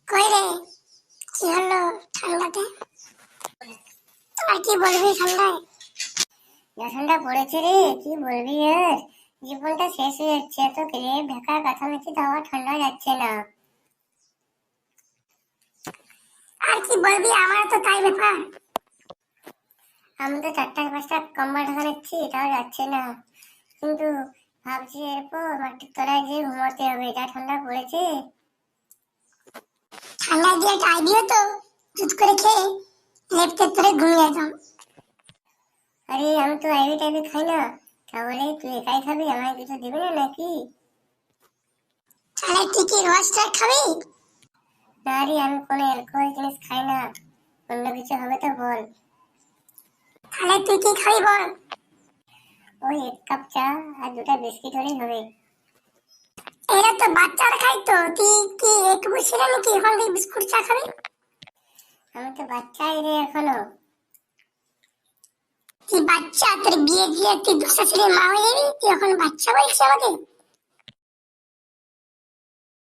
কই রে, কি হলো ঠান্ডাতে? আর কি বলবি ঠান্ডায়? যা ঠান্ডা পড়েছে রে, কি বলবি আর। জীবনটা শেষ হয়ে যাচ্ছে, এত রে বেকার কাছাকাছি তাও ঠান্ডা যাচ্ছে না। আর কি বলবি, আমার তো তাই ব্যাপার। আমি তো 4টা 5টা কম্বল ঢাকা নিচ্ছি, তাও যাচ্ছে না। কিন্তু ভাবছি এরপর মাটির তলায় যে ঘুমাতে হবে, যা ঠান্ডা পড়েছে। ঠান্ডায় দিয়ে একটা আইডিয়া তো, দুধ করে খেয়ে লেপটে ধরে ঘুমিয়ে যেতাম। আরে আমি তো আইবি টাইবি খাই না, তাহলে তুই একাই খাবি, আমায় কিছু দিবি না নাকি? তাহলে তুই কি রসটা খাবি? না রে, আমি কোনো অ্যালকোহল জিনিস খাই না। অন্য কিছু হবে তো বল। তাহলে তুই কি খাবি বল? ওই 1 কাপ চা আর 2টা বিস্কিট হলেই হবে। এরা তো বাচ্চারা খাই, তো তুই কি একটু ছিল নাকি এখন তুই বিস্কুট চা খাবি? আমি তো বাচ্চাই রে এখনো। তুই বাচ্চা, তোর বিয়ে দিয়ে তুই 10টা ছেলের মা হয়ে যাবি, তুই এখন বাচ্চা বলছিস আমাকে?